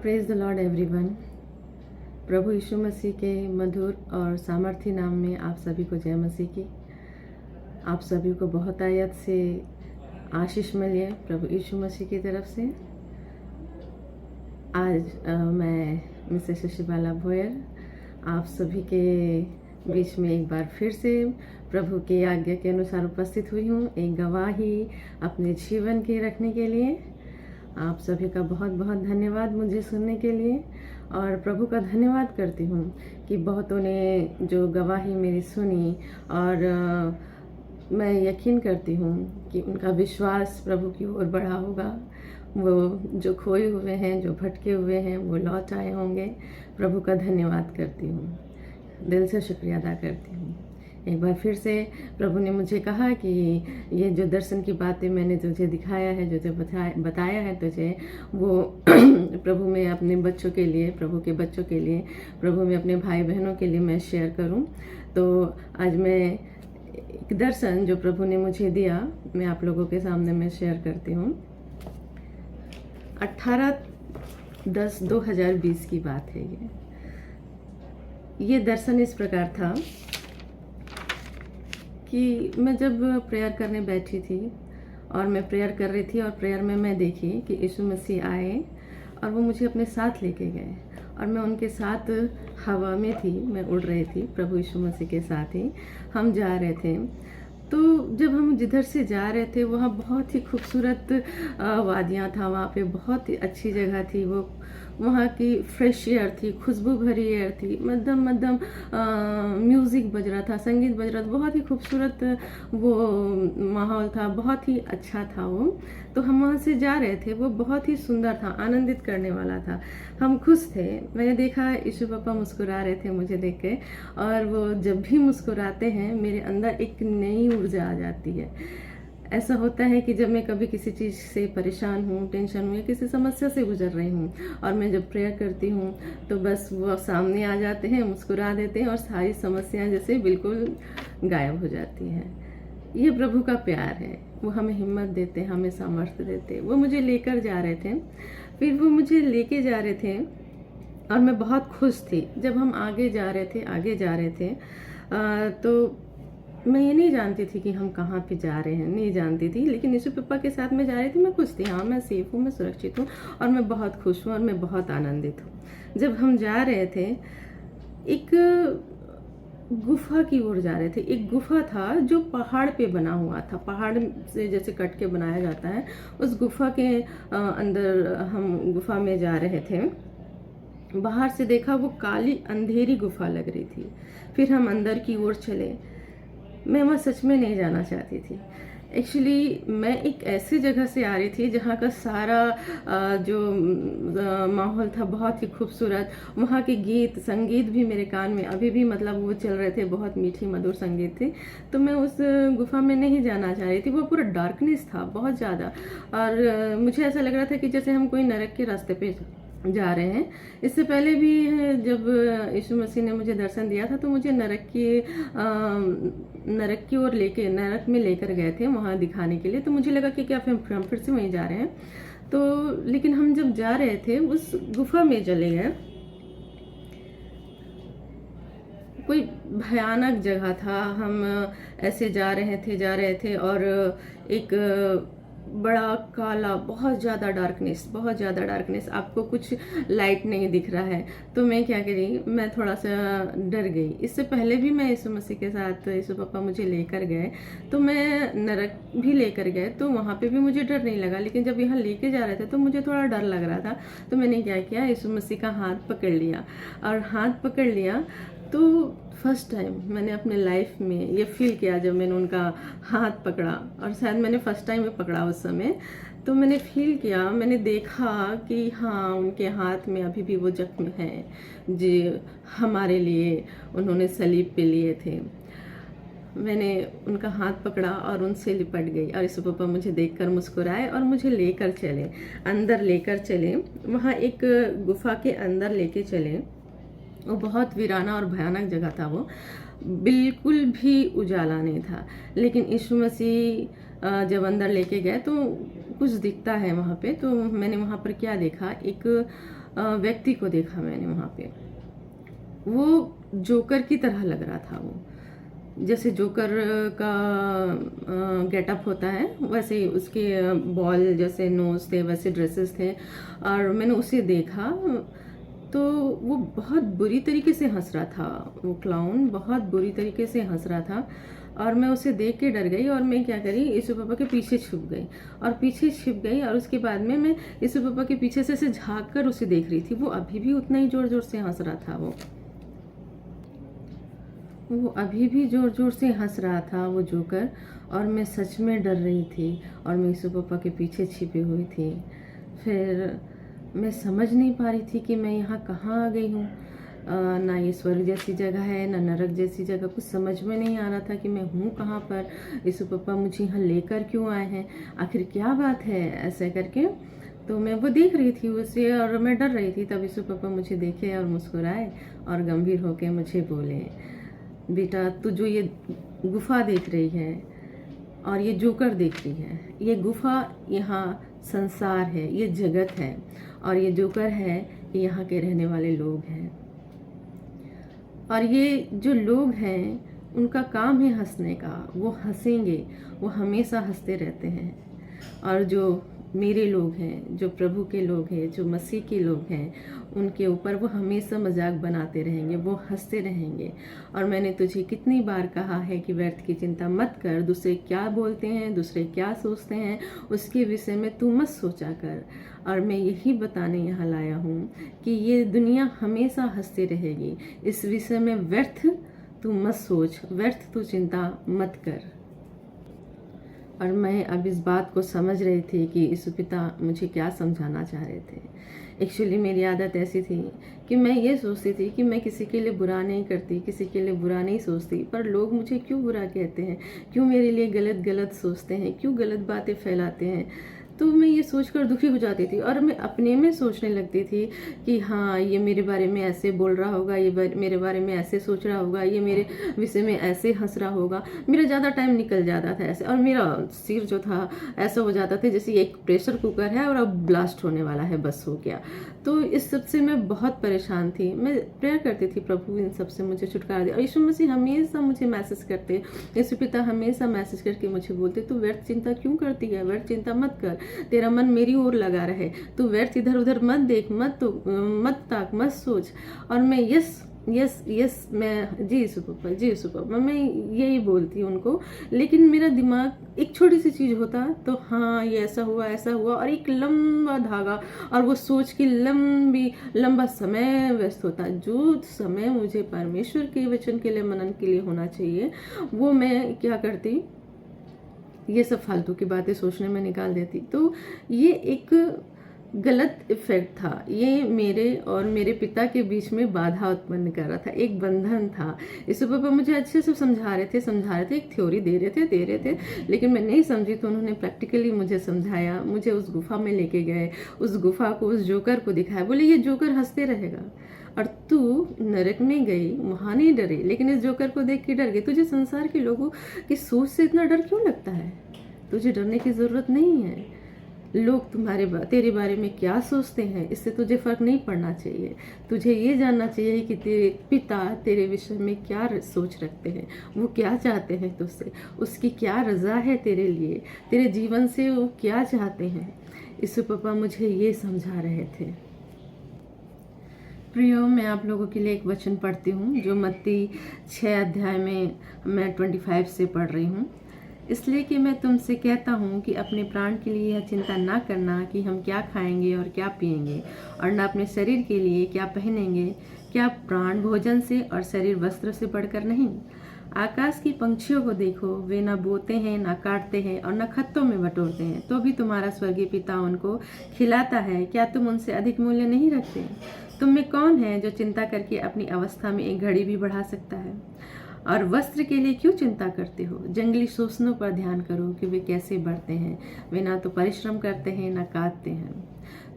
Praise the lord everyone. प्रभु यीशु मसीह के मधुर और सामर्थी नाम में आप सभी को जय मसीह की। आप सभी को बहुत आयत से आशीष मिले प्रभु यीशु मसीह की तरफ से। आज मैं मिसेस शशिबाला भोयर आप सभी के बीच में एक बार फिर से प्रभु की आज्ञा के अनुसार उपस्थित हुई हूँ, एक गवाही अपने जीवन की रखने के लिए। आप सभी का बहुत बहुत धन्यवाद मुझे सुनने के लिए, और प्रभु का धन्यवाद करती हूँ कि बहुतों ने जो गवाही मेरी सुनी, और मैं यकीन करती हूँ कि उनका विश्वास प्रभु की ओर बढ़ा होगा। वो जो खोए हुए हैं, जो भटके हुए हैं, वो लौट आए होंगे। प्रभु का धन्यवाद करती हूँ, दिल से शुक्रिया अदा करती हूँ। एक बार फिर से प्रभु ने मुझे कहा कि ये जो दर्शन की बातें मैंने तुझे दिखाया है, जो बताया है तुझे, वो प्रभु में अपने बच्चों के लिए, प्रभु के बच्चों के लिए, प्रभु में अपने भाई बहनों के लिए मैं शेयर करूं। तो आज मैं एक दर्शन जो प्रभु ने मुझे दिया, मैं आप लोगों के सामने मैं शेयर करती हूँ। 18/10/2020 की बात है। ये दर्शन इस प्रकार था कि मैं जब प्रेयर करने बैठी थी और मैं प्रेयर कर रही थी, और प्रेयर में मैं देखी कि यीशु मसीह आए और वो मुझे अपने साथ लेके गए, और मैं उनके साथ हवा में थी, मैं उड़ रही थी प्रभु यीशु मसीह के साथ ही हम जा रहे थे। तो जब हम जिधर से जा रहे थे वहाँ बहुत ही खूबसूरत वादियाँ था, वहाँ पे बहुत ही अच्छी जगह थी। वो वहाँ की फ्रेश एयर थी, खुशबू भरी एयर थी, मध्यम मध्यम म्यूज़िक बज रहा था, संगीत बज रहा था, बहुत ही खूबसूरत वो माहौल था, बहुत ही अच्छा था वो। तो हम वहाँ से जा रहे थे, वो बहुत ही सुंदर था, आनंदित करने वाला था, हम खुश थे। मैंने देखा यीशु पापा मुस्कुरा रहे थे मुझे देख के, और वो जब भी मुस्कुराते हैं मेरे अंदर एक नई ऊर्जा आ जाती है। ऐसा होता है कि जब मैं कभी किसी चीज़ से परेशान हूँ, टेंशन हूँ, या किसी समस्या से गुजर रही हूँ, और मैं जब प्रेयर करती हूँ तो बस वो सामने आ जाते हैं, मुस्कुरा देते हैं, और सारी समस्याएं जैसे बिल्कुल गायब हो जाती हैं। ये प्रभु का प्यार है, वो हमें हिम्मत देते, हमें सामर्थ्य देते। वो मुझे लेकर जा रहे थे, फिर वो मुझे लेके जा रहे थे, और मैं बहुत खुश थी। जब हम आगे जा रहे थे तो मैं ये नहीं जानती थी कि हम कहाँ पे जा रहे हैं, नहीं जानती थी, लेकिन यीशु पापा के साथ में जा रही थी, मैं खुश थी। हाँ, मैं सेफ हूँ, मैं सुरक्षित हूँ, और मैं बहुत खुश हूँ, और मैं बहुत आनंदित हूँ। जब हम जा रहे थे, एक गुफा की ओर जा रहे थे। एक गुफा था जो पहाड़ पे बना हुआ था, पहाड़ से जैसे कट के बनाया जाता है, उस गुफा के अंदर हम गुफा में जा रहे थे। बाहर से देखा वो काली अंधेरी गुफा लग रही थी। फिर हम अंदर की ओर चले। मैं वहाँ सच में नहीं जाना चाहती थी। एक्चुअली मैं एक ऐसी जगह से आ रही थी जहाँ का सारा जो माहौल था बहुत ही खूबसूरत। वहाँ के गीत संगीत भी मेरे कान में अभी भी मतलब वो चल रहे थे, बहुत मीठी मधुर संगीत थे। तो मैं उस गुफा में नहीं जाना चाह रही थी। वो पूरा डार्कनेस था बहुत ज़्यादा, और मुझे ऐसा लग रहा था कि जैसे हम कोई नरक के रास्ते पे जा रहे हैं। इससे पहले भी जब यीशु मसीह ने मुझे दर्शन दिया था तो मुझे नरक की ओर लेके, नरक में लेकर गए थे वहाँ दिखाने के लिए। तो मुझे लगा कि क्या हम फिर से वहीं जा रहे हैं। तो लेकिन हम जब जा रहे थे उस गुफा में चले गए, कोई भयानक जगह था। हम ऐसे जा रहे थे और एक बड़ा काला, बहुत ज़्यादा डार्कनेस, आपको कुछ लाइट नहीं दिख रहा है। तो मैं क्या करी, मैं थोड़ा सा डर गई। इससे पहले भी मैं यीशु मसीह के साथ, यीशु पापा मुझे लेकर गए तो मैं नरक भी लेकर गए, तो वहाँ पे भी मुझे डर नहीं लगा। लेकिन जब यहाँ लेके जा रहे थे तो मुझे थोड़ा डर लग रहा था। तो मैंने क्या किया, यीशु मसीह का हाथ पकड़ लिया, और हाथ पकड़ लिया तो फर्स्ट टाइम मैंने अपने लाइफ में ये फील किया जब मैंने उनका हाथ पकड़ा, और शायद मैंने फर्स्ट टाइम में पकड़ा उस समय। तो मैंने फील किया, मैंने देखा कि हाँ, उनके हाथ में अभी भी वो जख्म है जो हमारे लिए उन्होंने सलीब पे लिए थे। मैंने उनका हाथ पकड़ा और उनसे लिपट गई, और यीशु पापा मुझे देखकर मुस्कुराए और मुझे लेकर चले, अंदर लेकर चले। वहाँ एक गुफा के अंदर लेके चले। वो बहुत वीराना और भयानक जगह था। वो बिल्कुल भी उजाला नहीं था। लेकिन यीशु मसीह जब अंदर लेके गए तो कुछ दिखता है वहाँ पे। तो मैंने वहाँ पर क्या देखा, एक व्यक्ति को देखा मैंने वहाँ पे। वो जोकर की तरह लग रहा था। वो जैसे जोकर का गेटअप होता है वैसे ही उसके बॉल जैसे नोज थे, वैसे ड्रेसेस थे। और मैंने उसे देखा तो वो बहुत बुरी तरीके से हंस रहा था। वो क्लाउन बहुत बुरी तरीके से हंस रहा था और मैं उसे देख के डर गई और मैं क्या करी, यीशु पापा के पीछे छुप गई और पीछे छिप गई। और उसके बाद में मैं यीशु पापा के पीछे से ऐसे झाँक कर उसे देख रही थी। वो अभी भी उतना ही जोर जोर से हंस रहा था। वो अभी भी जोर जोर से हंस रहा था वो जोकर। और मैं सच में डर रही थी और मैं यीशु पापा के पीछे छिपी हुई थी। फिर मैं समझ नहीं पा रही थी कि मैं यहाँ कहाँ आ गई हूँ। ना ये स्वर्ग जैसी जगह है ना नरक जैसी जगह। कुछ समझ में नहीं आ रहा था कि मैं हूँ कहाँ पर, यीशु पापा मुझे यहाँ लेकर क्यों आए हैं, आखिर क्या बात है, ऐसे करके। तो मैं वो देख रही थी उसे और मैं डर रही थी। तब यीशु पापा मुझे देखे और मुस्कुराए और गंभीर होकर मुझे बोले, बेटा तू जो ये गुफा देख रही है और ये जोकर देख रही है, ये गुफा यहाँ संसार है, ये जगत है। और ये जोकर है, ये यहाँ के रहने वाले लोग हैं। और ये जो लोग हैं उनका काम है हंसने का। वो हंसेंगे, वो हमेशा हंसते रहते हैं। और जो मेरे लोग हैं, जो प्रभु के लोग हैं, जो मसीह के लोग हैं, उनके ऊपर वो हमेशा मजाक बनाते रहेंगे, वो हंसते रहेंगे। और मैंने तुझे कितनी बार कहा है कि व्यर्थ की चिंता मत कर, दूसरे क्या बोलते हैं, दूसरे क्या सोचते हैं, उसके विषय में तू मत सोचा कर। और मैं यही बताने यहाँ लाया हूँ कि ये दुनिया हमेशा हंसती रहेगी। इस विषय में व्यर्थ तू मत सोच, व्यर्थ तू चिंता मत कर। और मैं अब इस बात को समझ रही थी कि यीशु पिता मुझे क्या समझाना चाह रहे थे। एक्चुअली मेरी आदत ऐसी थी कि मैं ये सोचती थी कि मैं किसी के लिए बुरा नहीं करती, किसी के लिए बुरा नहीं सोचती, पर लोग मुझे क्यों बुरा कहते हैं, क्यों मेरे लिए गलत गलत सोचते हैं, क्यों गलत बातें फैलाते हैं। तो मैं ये सोचकर दुखी हो जाती थी और मैं अपने में सोचने लगती थी कि हाँ ये मेरे बारे में ऐसे बोल रहा होगा, ये मेरे बारे में ऐसे सोच रहा होगा, ये मेरे विषय में ऐसे हंस रहा होगा। मेरा ज़्यादा टाइम निकल जाता था ऐसे। और मेरा सिर जो था ऐसा हो जाता था जैसे एक प्रेशर कुकर है और अब ब्लास्ट होने वाला है, बस हो गया। तो इस सब से मैं बहुत परेशान थी। मैं प्रेयर करती थी, प्रभु इन सब से मुझे छुटकारा दे। और यीशु मसीह हमेशा मुझे मैसेज करते, यीशु पिता हमेशा मैसेज करके मुझे बोलते, तू व्यर्थ चिंता क्यों करती है, व्यर्थ चिंता मत कर, तेरा मन मेरी ओर लगा रहे, तू व्यर्थ इधर उधर मत देख, मत ताक, मत सोच। और मैं यस यस यस मैं जी यीशु पापा मैं यही बोलती हूँ उनको। लेकिन मेरा दिमाग एक छोटी सी चीज़ होता तो हाँ ये ऐसा हुआ और एक लंबा धागा और वो सोच के लंबा समय व्यस्त होता। जो समय मुझे परमेश्वर के वचन के लिए, मनन के लिए होना चाहिए, वो मैं क्या करती, ये सब फालतू की बातें सोचने में निकाल देती। तो ये एक गलत इफेक्ट था। ये मेरे और मेरे पिता के बीच में बाधा उत्पन्न कर रहा था, एक बंधन था। यीशु पापा मुझे अच्छे से समझा रहे थे, एक थ्योरी दे रहे थे, लेकिन मैं नहीं समझी। तो उन्होंने प्रैक्टिकली मुझे समझाया, मुझे उस गुफा में लेके गए, उस गुफा को, उस जोकर को दिखाया। बोले ये जोकर हंसते रहेगा और तू नरक में गई, वहां नहीं डरी, लेकिन इस जोकर को देख के डर गई। तुझे संसार के लोगों की सोच से इतना डर क्यों लगता है? तुझे डरने की जरूरत नहीं है। लोग तेरे बारे में क्या सोचते हैं, इससे तुझे फर्क नहीं पड़ना चाहिए। तुझे ये जानना चाहिए कि तेरे पिता तेरे विषय में क्या सोच रखते हैं, वो क्या चाहते हैं तुझसे, उसकी क्या रजा है तेरे लिए, तेरे जीवन से वो क्या चाहते हैं। यीशु पापा मुझे ये समझा रहे थे। प्रियो, मैं आप लोगों के लिए एक वचन पढ़ती हूँ जो मत्ती 6 अध्याय में मैं 25 से पढ़ रही हूँ। इसलिए कि मैं तुमसे कहता हूँ कि अपने प्राण के लिए यह चिंता ना करना कि हम क्या खाएंगे और क्या पिएंगे, और न अपने शरीर के लिए क्या पहनेंगे। क्या प्राण भोजन से और शरीर वस्त्र से बढ़कर नहीं? आकाश की पंछियों को देखो, वे न बोते हैं, न काटते हैं और न खत्तों में बटोरते हैं, तो भी तुम्हारा स्वर्गीय पिता उनको खिलाता है। क्या तुम उनसे अधिक मूल्य नहीं रखते? तुम में कौन है जो चिंता करके अपनी अवस्था में एक घड़ी भी बढ़ा सकता है? और वस्त्र के लिए क्यों चिंता करते हो? जंगली शोषणों पर ध्यान करो कि वे कैसे बढ़ते हैं। वे ना तो परिश्रम करते हैं, ना काटते हैं।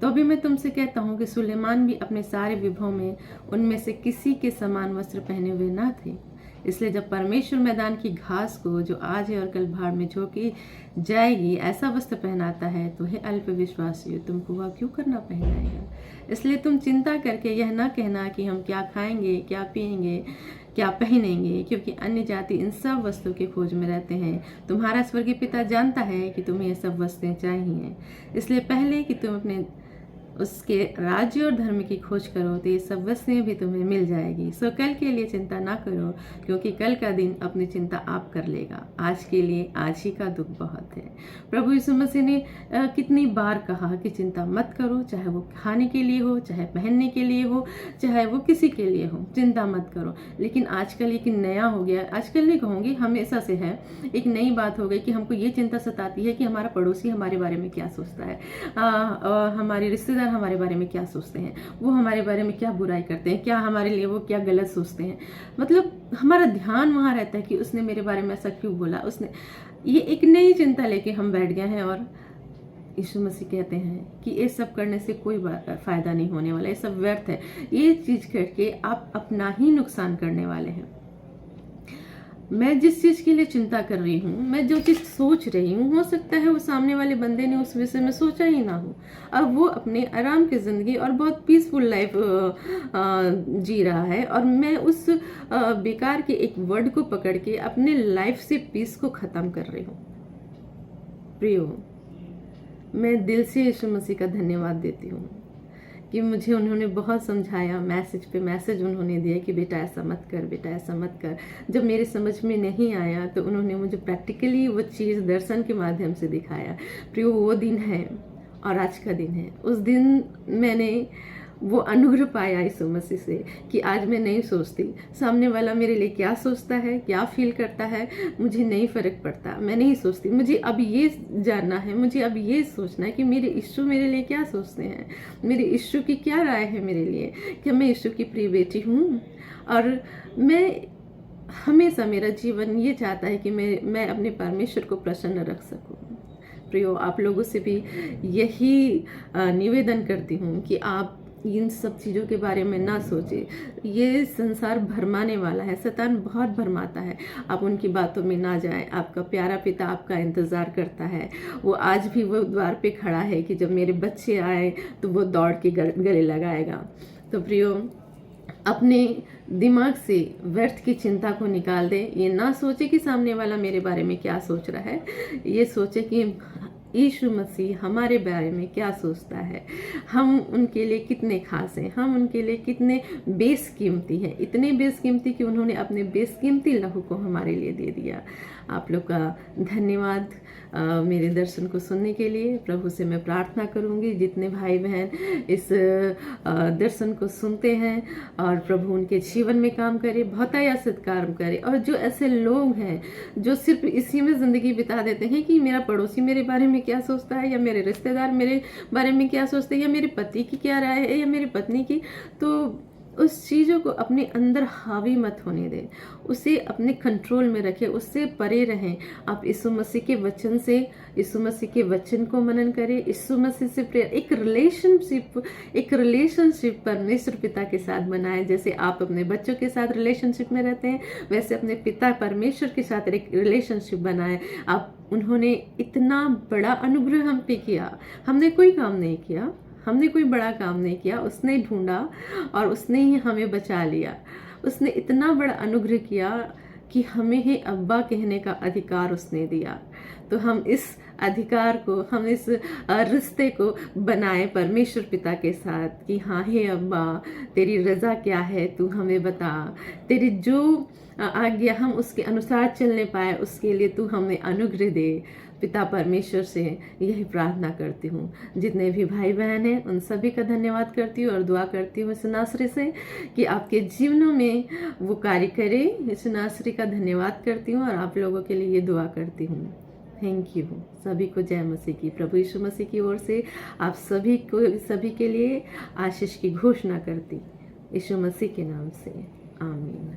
तो अभी मैं तुमसे कहता हूँ कि सुलेमान भी अपने सारे विभव में उनमें से किसी के समान वस्त्र पहने हुए ना थे। इसलिए जब परमेश्वर मैदान की घास को जो आज है और कल भाड़ में झोंकी जाएगी ऐसा वस्त्र पहनाता है, तो हे अल्प विश्वासियों, तुमको वह क्यों करना पहनाएगा। इसलिए तुम चिंता करके यह ना कहना कि हम क्या खाएंगे, क्या पिएंगे, क्या पहनेंगे, क्योंकि अन्य जाति इन सब वस्तुओं की खोज में रहते हैं। तुम्हारा स्वर्गीय पिता जानता है कि तुम्हें ये सब वस्तुएं चाहिए। इसलिए पहले कि तुम अपने उसके राज्य और धर्म की खोज करो तो ये सब वस्तुएं भी तुम्हें मिल जाएगी। सो कल के लिए चिंता ना करो, क्योंकि कल का दिन अपनी चिंता आप कर लेगा। आज के लिए आज ही का दुख बहुत है। प्रभु यीशु मसीह ने कितनी बार कहा कि चिंता मत करो, चाहे वो खाने के लिए हो, चाहे पहनने के लिए हो, चाहे वो किसी के लिए हो, चिंता मत करो। लेकिन आजकल एक नया हो गया, आजकल नहीं कहूँगी, हमेशा से है, एक नई बात हो गई कि हमको ये चिंता सताती है कि हमारा पड़ोसी हमारे बारे में क्या सोचता है, हमारे रिश्तेदार हमारे बारे में क्या सोचते हैं, वो हमारे बारे में क्या बुराई करते हैं, क्या हमारे लिए वो क्या गलत सोचते हैं। मतलब हमारा ध्यान वहाँ रहता है कि उसने मेरे बारे में ऐसा क्यों बोला, उसने, ये एक नई चिंता लेके हम बैठ गए हैं। और यीशु मसीह कहते हैं कि ये सब करने से कोई फायदा नहीं होने वाला, ये सब व्यर्थ है। ये चीज करके आप अपना ही नुकसान करने वाले हैं। मैं जिस चीज के लिए चिंता कर रही हूँ, मैं जो चीज सोच रही हूँ, हो सकता है वो सामने वाले बंदे ने उस विषय में सोचा ही ना हो, अब वो अपने आराम की जिंदगी और बहुत पीसफुल लाइफ जी रहा है, और मैं उस बेकार के एक वर्ड को पकड़ के अपने लाइफ से पीस को खत्म कर रही हूँ। प्रियो, मैं दिल से यीशु मसीह का धन्यवाद देती हूँ कि मुझे उन्होंने बहुत समझाया, मैसेज पे मैसेज उन्होंने दिया कि बेटा ऐसा मत कर, बेटा ऐसा मत कर। जब मेरे समझ में नहीं आया तो उन्होंने मुझे प्रैक्टिकली वो चीज़ दर्शन के माध्यम से दिखाया। प्रियो, वो दिन है और आज का दिन है। उस दिन मैंने वो अनुग्रह पाया यीशु मसीह से कि आज मैं नहीं सोचती सामने वाला मेरे लिए क्या सोचता है, क्या फील करता है, मुझे नहीं फर्क पड़ता। मैं नहीं सोचती, मुझे अब ये जानना है, मुझे अब ये सोचना है कि मेरे यीशु मेरे लिए क्या सोचते हैं, मेरे यीशु की क्या राय है मेरे लिए, कि मैं यीशु की प्रिय बेटी हूँ। और मैं हमेशा, मेरा जीवन ये चाहता है कि मैं अपने परमेश्वर को प्रसन्न रख सकूँ। प्रियो, आप लोगों से भी यही निवेदन करती हूँ कि आप इन सब चीज़ों के बारे में ना सोचे। ये संसार भरमाने वाला है, शैतान बहुत भरमाता है। आप उनकी बातों में ना जाए। आपका प्यारा पिता आपका इंतज़ार करता है। वो आज भी वो द्वार पे खड़ा है कि जब मेरे बच्चे आए तो वो दौड़ के गले लगाएगा। तो प्रियो, अपने दिमाग से व्यर्थ की चिंता को निकाल दे। ये ना सोचे कि सामने वाला मेरे बारे में क्या सोच रहा है, ये सोचे कि यीशु मसीह हमारे बारे में क्या सोचता है, हम उनके लिए कितने खास हैं, हम उनके लिए कितने बेशकीमती हैं। इतने बेशकीमती कि उन्होंने अपने बेशकीमती लहू को हमारे लिए दे दिया। आप लोग का धन्यवाद मेरे दर्शन को सुनने के लिए। प्रभु से मैं प्रार्थना करूंगी जितने भाई बहन इस दर्शन को सुनते हैं, और प्रभु उनके जीवन में काम करे, बहुतायत काम करे। और जो ऐसे लोग हैं जो सिर्फ इसी में जिंदगी बिता देते हैं कि मेरा पड़ोसी मेरे बारे में क्या सोचता है, या मेरे रिश्तेदार मेरे बारे में क्या सोचते हैं, या मेरे पति की क्या राय है, या मेरी पत्नी की, तो उस चीज़ों को अपने अंदर हावी मत होने दें, उसे अपने कंट्रोल में रखें, उससे परे रहें। आप यीशु मसीह के वचन से, यीशु मसीह के वचन को मनन करें, यीशु मसीह से प्रेयर, एक रिलेशनशिप परमेश्वर पिता के साथ बनाएं। जैसे आप अपने बच्चों के साथ रिलेशनशिप में रहते हैं, वैसे अपने पिता परमेश्वर के साथ एक रिलेशनशिप बनाएं। आप, उन्होंने इतना बड़ा अनुग्रह हम पे किया, हमने कोई काम नहीं किया, हमने कोई बड़ा काम नहीं किया, उसने ढूंढा और उसने ही हमें बचा लिया। उसने इतना बड़ा अनुग्रह किया कि हमें ही अब्बा कहने का अधिकार उसने दिया। तो हम इस अधिकार को, हम इस रिश्ते को बनाए परमेश्वर पिता के साथ कि हाँ, हे अब्बा, तेरी रजा क्या है, तू हमें बता, तेरी जो आज्ञा हम उसके अनुसार चलने पाए, उसके लिए तू हमें अनुग्रह दे। पिता परमेश्वर से यही प्रार्थना करती हूँ। जितने भी भाई बहन हैं उन सभी का धन्यवाद करती हूँ और दुआ करती हूँ इस नासरी से कि आपके जीवनों में वो कार्य करे। इस नासरी का धन्यवाद करती हूँ और आप लोगों के लिए ये दुआ करती हूँ। Thank you. सभी को जय मसीह की। प्रभु यीशु मसीह की ओर से आप सभी के लिए आशीष की घोषणा करती, यीशु मसीह के नाम से, आमीन।